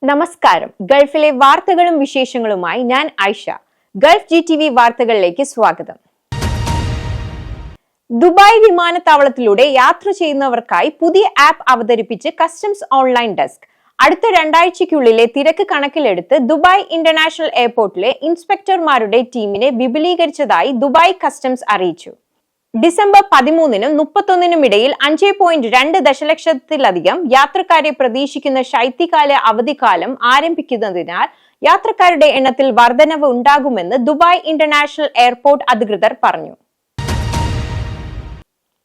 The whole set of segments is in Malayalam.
നമസ്കാരം. ഗൾഫിലെ വാർത്തകളും വിശേഷങ്ങളുമായി ഞാൻ ആയിഷ. ഗൾഫ് GTV വാർത്തകളിലേക്ക് സ്വാഗതം. ദുബായ് വിമാനത്താവളത്തിലൂടെ യാത്ര ചെയ്യുന്നവർക്കായി പുതിയ ആപ്പ് അവതരിപ്പിച്ച് കസ്റ്റംസ് ഓൺലൈൻ ഡെസ്ക്. അടുത്ത 2 ആഴ്ചയ്ക്കുള്ളിലെ തിരക്ക് കണക്കിലെടുത്ത് ദുബായ് ഇന്റർനാഷണൽ എയർപോർട്ടിലെ ഇൻസ്പെക്ടർമാരുടെ ടീമിനെ വിപുലീകരിച്ചതായി ദുബായ് കസ്റ്റംസ് അറിയിച്ചു. ഡിസംബർ 13-നും 31-നും ഇടയിൽ 5.2 ദശലക്ഷത്തിലധികം യാത്രക്കാരെ പ്രതീക്ഷിക്കുന്ന ശൈത്യകാല അവധിക്കാലം ആരംഭിക്കുന്നതിനാൽ യാത്രക്കാരുടെ എണ്ണത്തിൽ വർധനവ് ഉണ്ടാകുമെന്ന് ദുബായ് ഇന്റർനാഷണൽ എയർപോർട്ട് അധികൃതർ പറഞ്ഞു.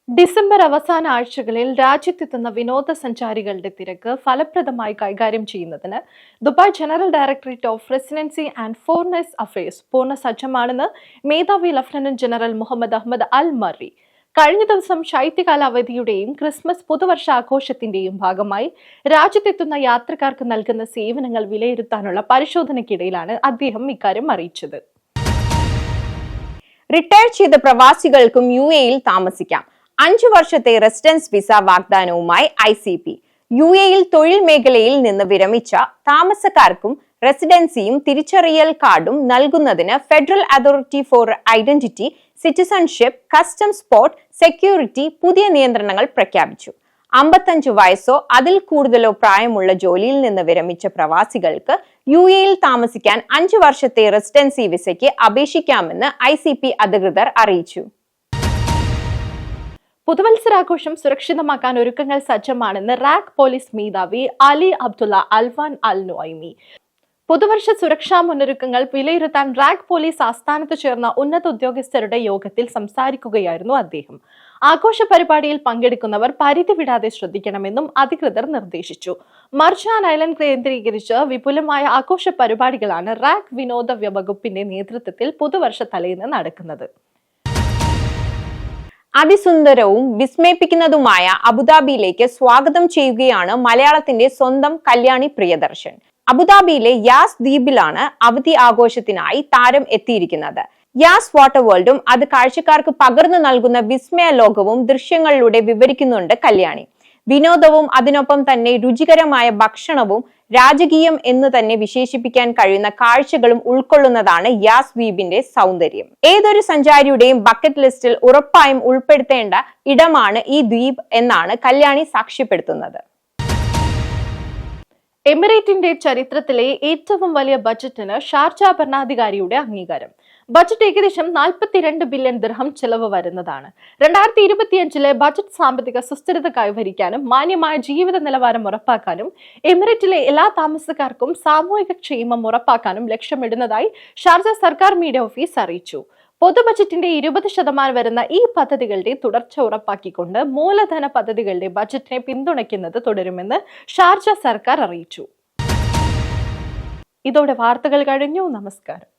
ഡിസംബർ അവസാന ആഴ്ചകളിൽ രാജ്യത്തെത്തുന്ന വിനോദസഞ്ചാരികളുടെ തിരക്ക് ഫലപ്രദമായി കൈകാര്യം ചെയ്യുന്നതിന് Dubai general directorate of residency and foreigners affairs പൂർണ്ണ സജ്ജമാണെന്ന് മേധാവി ലഫ്റ്റനന്റ് ജനറൽ മുഹമ്മദ് അഹമ്മദ് അൽ മറി കഴിഞ്ഞ ദിവസം ശൈത്യകാല അവധിയുടെയും ക്രിസ്മസ് പുതുവർഷാഘോഷത്തിന്റെയും ഭാഗമായി രാജ്യത്തെത്തുന്ന യാത്രക്കാർക്ക് നൽകുന്ന സേവനങ്ങൾ വിലയിരുത്താനുള്ള പരിശോധനയ്ക്കിടയിലാണ് അദ്ദേഹം ഇക്കാര്യം അറിയിച്ചത്. റിട്ടയർ ചെയ്ത പ്രവാസികൾക്കും UAE-യിൽ താമസിക്കാം. 5 വർഷത്തെ റെസിഡൻസ് വിസ വാഗ്ദാനവുമായി ICP. UAE-യിൽ തൊഴിൽ മേഖലയിൽ നിന്ന് വിരമിച്ച താമസക്കാർക്കും റെസിഡൻസിയും തിരിച്ചറിയൽ കാർഡും നൽകുന്നതിന് federal authority four identity, citizenship, customs port security പുതിയ നിയന്ത്രണങ്ങൾ പ്രഖ്യാപിച്ചു. 55 വയസ്സോ അതിൽ കൂടുതലോ പ്രായമുള്ള ജോലിയിൽ നിന്ന് വിരമിച്ച പ്രവാസികൾക്ക് UAE-യിൽ താമസിക്കാൻ 5 വർഷത്തെ റെസിഡൻസി വിസയ്ക്ക് അപേക്ഷിക്കാമെന്ന് ICP അധികൃതർ അറിയിച്ചു. പുതുവത്സരാഘോഷം സുരക്ഷിതമാക്കാൻ ഒരുക്കങ്ങൾ സജ്ജമാണെന്ന് റാക് പോലീസ് മേധാവി അലി അബ്ദുള്ള അൽവാൻ അൽ നുഐമി. പുതുവർഷ സുരക്ഷാ മുന്നൊരുക്കങ്ങൾ വിലയിരുത്താൻ റാക് പോലീസ് ആസ്ഥാനത്ത് ചേർന്ന ഉന്നത ഉദ്യോഗസ്ഥരുടെ യോഗത്തിൽ സംസാരിക്കുകയായിരുന്നു അദ്ദേഹം. ആഘോഷ പരിപാടിയിൽ പങ്കെടുക്കുന്നവർ പരിധി വിടാതെ ശ്രദ്ധിക്കണമെന്നും അധികൃതർ നിർദ്ദേശിച്ചു. മർജാൻ ഐലൻഡ് കേന്ദ്രീകരിച്ച് വിപുലമായ ആഘോഷ പരിപാടികളാണ് റാക് വിനോദ വകുപ്പിന്റെ നേതൃത്വത്തിൽ പുതുവർഷ തലേന്ന് നടക്കുന്നത്. അതിസുന്ദരവും വിസ്മയിപ്പിക്കുന്നതുമായ അബുദാബിയിലേക്ക് സ്വാഗതം ചെയ്യുകയാണ് മലയാളത്തിന്റെ സ്വന്തം കല്യാണി പ്രിയദർശൻ. അബുദാബിയിലെ യാസ് ദ്വീപിലാണ് അവധി ആഘോഷത്തിനായി താരം എത്തിയിരിക്കുന്നത്. യാസ് വാട്ടർ വേൾഡും അത് കാഴ്ചക്കാർക്ക് പകർന്നു നൽകുന്ന വിസ്മയ ലോകവും ദൃശ്യങ്ങളിലൂടെ വിവരിക്കുന്നുണ്ട് കല്യാണി. വിനോദവും അതിനൊപ്പം തന്നെ രുചികരമായ ഭക്ഷണവും രാജകീയം എന്ന് തന്നെ വിശേഷിപ്പിക്കാൻ കഴിയുന്ന കാഴ്ചകളും ഉൾക്കൊള്ളുന്നതാണ് യാസ് ദ്വീപിന്റെ സൗന്ദര്യം. ഏതൊരു സഞ്ചാരിയുടെയും ബക്കറ്റ് ലിസ്റ്റിൽ ഉറപ്പായും ഉൾപ്പെടുത്തേണ്ട ഇടമാണ് ഈ ദ്വീപ് എന്നാണ് കല്യാണി സാക്ഷ്യപ്പെടുത്തുന്നത്. എമിറേറ്റിന്റെ ചരിത്രത്തിലെ ഏറ്റവും വലിയ ബജറ്റിന് ഷാർജ ഭരണാധികാരിയുടെ അംഗീകാരം. ബജറ്റ് ഏകദേശം 42 ബില്യൺ ദിർഹം ചെലവ് വരുന്നതാണ്. 2025-ലെ ബജറ്റ് സാമ്പത്തിക സുസ്ഥിരത കൈവരിക്കാനും മാന്യമായ ജീവിത നിലവാരം ഉറപ്പാക്കാനും എമിറേറ്റിലെ എല്ലാ താമസക്കാർക്കും സാമൂഹിക ക്ഷേമം ഉറപ്പാക്കാനും ലക്ഷ്യമിടുന്നതായി ഷാർജ സർക്കാർ മീഡിയ ഓഫീസ് അറിയിച്ചു. പൊതു ബജറ്റിന്റെ 20% വരുന്ന ഈ പദ്ധതികളുടെ തുടർച്ച ഉറപ്പാക്കിക്കൊണ്ട് മൂലധന പദ്ധതികളുടെ ബജറ്റിനെ പിന്തുണയ്ക്കുന്നത് തുടരുമെന്ന് ഷാർജ സർക്കാർ അറിയിച്ചു. ഇതോടെ വാർത്തകൾ കഴിഞ്ഞു. നമസ്കാരം.